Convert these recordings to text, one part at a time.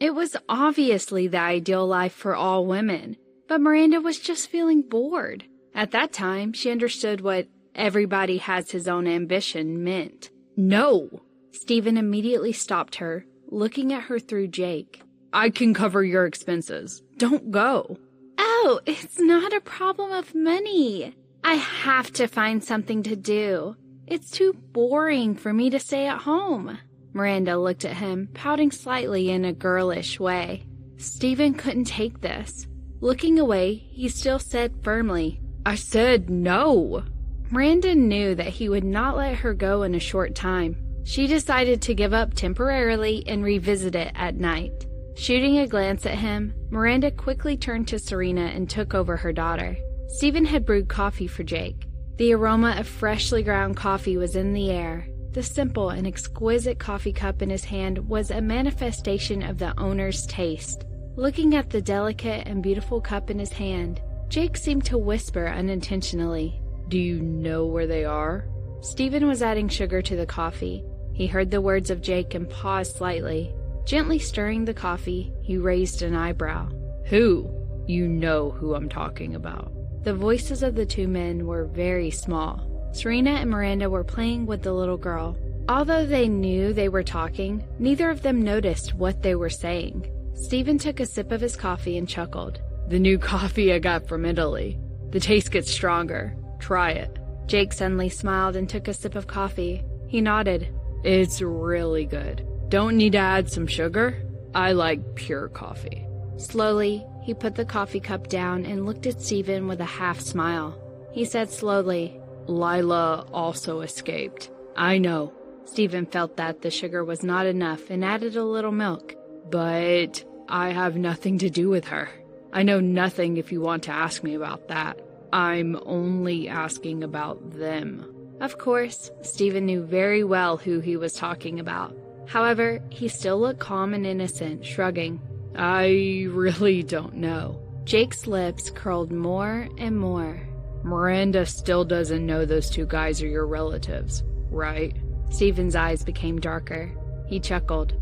It was obviously the ideal life for all women, but Miranda was just feeling bored. At that time, she understood what everybody has his own ambition meant. No! Stephen immediately stopped her, looking at her through Jake. I can cover your expenses. Don't go. Oh, it's not a problem of money. I have to find something to do. It's too boring for me to stay at home. Miranda looked at him, pouting slightly in a girlish way. Stephen couldn't take this. Looking away, he still said firmly, I said no. Miranda knew that he would not let her go in a short time. She decided to give up temporarily and revisit it at night. Shooting a glance at him, Miranda quickly turned to Serena and took over her daughter. Stephen had brewed coffee for Jake. The aroma of freshly ground coffee was in the air. The simple and exquisite coffee cup in his hand was a manifestation of the owner's taste. Looking at the delicate and beautiful cup in his hand, Jake seemed to whisper unintentionally, Do you know where they are? Stephen was adding sugar to the coffee. He heard the words of Jake and paused slightly. Gently stirring the coffee, he raised an eyebrow. Who? You know who I'm talking about. The voices of the two men were very small. Serena and Miranda were playing with the little girl. Although they knew they were talking, neither of them noticed what they were saying. Stephen took a sip of his coffee and chuckled. The new coffee I got from Italy. The taste gets stronger. Try it. Jake suddenly smiled and took a sip of coffee. He nodded. It's really good. Don't need to add some sugar? I like pure coffee. Slowly, he put the coffee cup down and looked at Stephen with a half smile. He said slowly, Lila also escaped. I know. Stephen felt that the sugar was not enough and added a little milk. But I have nothing to do with her. I know nothing if you want to ask me about that. I'm only asking about them. Of course, Stephen knew very well who he was talking about. However, he still looked calm and innocent, shrugging. I really don't know. Jake's lips curled more and more. Miranda still doesn't know those two guys are your relatives, right? Stephen's eyes became darker. He chuckled.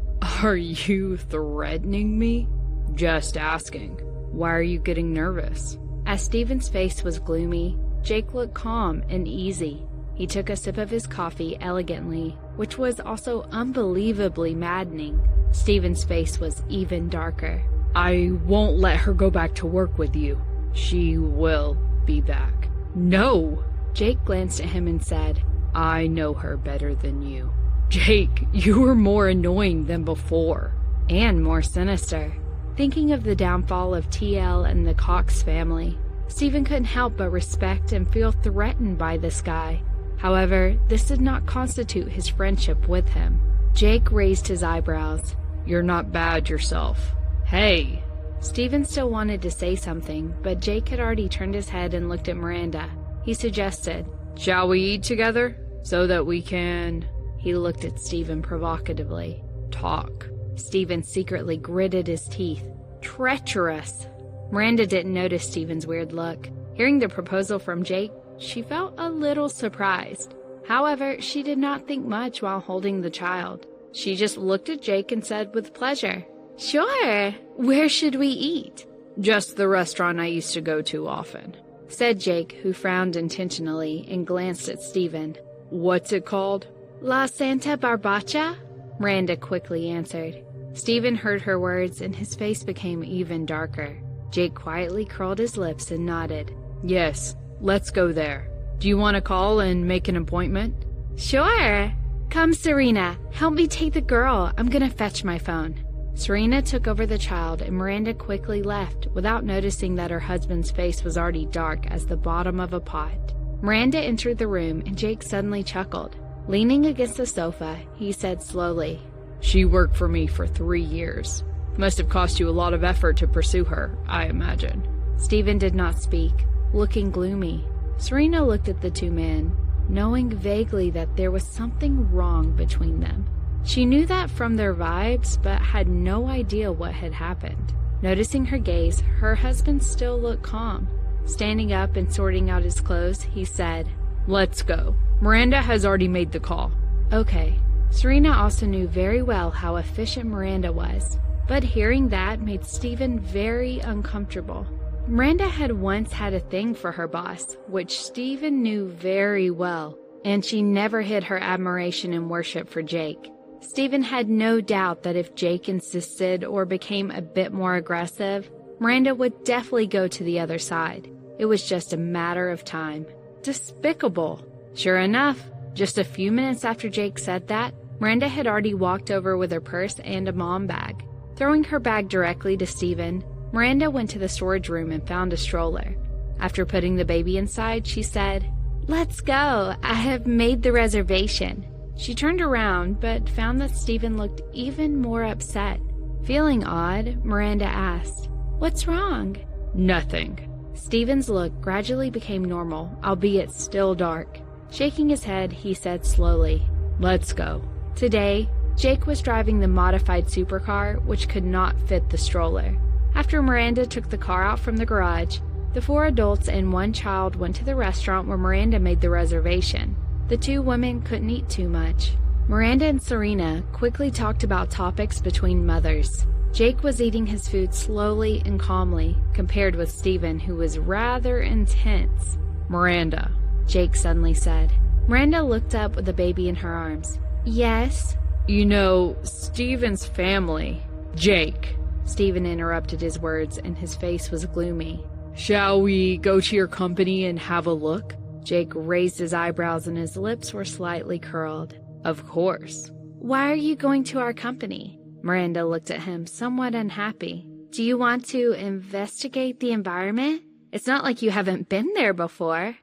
Are you threatening me? Just asking. Why are you getting nervous? As Stephen's face was gloomy, Jake looked calm and easy. He took a sip of his coffee elegantly, which was also unbelievably maddening. Stephen's face was even darker. I won't let her go back to work with you. She will be back. No! Jake glanced at him and said, I know her better than you. Jake, you were more annoying than before. And more sinister. Thinking of the downfall of TL and the Cox family, Stephen couldn't help but respect and feel threatened by this guy. However, this did not constitute his friendship with him. Jake raised his eyebrows. You're not bad yourself. Hey! Stephen still wanted to say something, but Jake had already turned his head and looked at Miranda. He suggested, Shall we eat together? So that we can... He looked at Stephen provocatively. Talk. Stephen secretly gritted his teeth. Treacherous! Miranda didn't notice Stephen's weird look. Hearing the proposal from Jake, she felt a little surprised. However, she did not think much while holding the child. She just looked at Jake and said with pleasure, Sure, where should we eat? Just the restaurant I used to go to often, said Jake, who frowned intentionally and glanced at Stephen. What's it called? La Santa Barbacha? Miranda quickly answered. Stephen heard her words and his face became even darker. Jake quietly curled his lips and nodded. Yes, let's go there. Do you want to call and make an appointment? Sure. Come, Serena. Help me take the girl. I'm gonna fetch my phone. Serena took over the child and Miranda quickly left without noticing that her husband's face was already dark as the bottom of a pot. Miranda entered the room and Jake suddenly chuckled. Leaning against the sofa, he said slowly, She worked for me for 3 years. Must have cost you a lot of effort to pursue her, I imagine. Stephen did not speak, looking gloomy. Serena looked at the two men, knowing vaguely that there was something wrong between them. She knew that from their vibes, but had no idea what had happened. Noticing her gaze, her husband still looked calm. Standing up and sorting out his clothes, he said, Let's go. Miranda has already made the call. Okay. Serena also knew very well how efficient Miranda was. But hearing that made Stephen very uncomfortable. Miranda had once had a thing for her boss, which Stephen knew very well, and she never hid her admiration and worship for Jake. Stephen had no doubt that if Jake insisted or became a bit more aggressive, Miranda would definitely go to the other side. It was just a matter of time. Despicable. Sure enough, just a few minutes after Jake said that, Miranda had already walked over with her purse and a mom bag. Throwing her bag directly to Stephen, Miranda went to the storage room and found a stroller. After putting the baby inside, she said, "Let's go. I have made the reservation." She turned around, but found that Stephen looked even more upset. Feeling odd, Miranda asked, "What's wrong?" "Nothing." Stephen's look gradually became normal, albeit still dark. Shaking his head, he said slowly, "Let's go." Today, Jake was driving the modified supercar, which could not fit the stroller. After Miranda took the car out from the garage, the 4 adults and 1 child went to the restaurant where Miranda made the reservation. The 2 women couldn't eat too much. Miranda and Serena quickly talked about topics between mothers. Jake was eating his food slowly and calmly, compared with Stephen, who was rather intense. "Miranda," Jake suddenly said. Miranda looked up with the baby in her arms. "Yes?" "You know, Stephen's family." "Jake," Stephen interrupted his words, and his face was gloomy. "Shall we go to your company and have a look?" Jake raised his eyebrows and his lips were slightly curled. "Of course." "Why are you going to our company?" Miranda looked at him, somewhat unhappy. "Do you want to investigate the environment? It's not like you haven't been there before."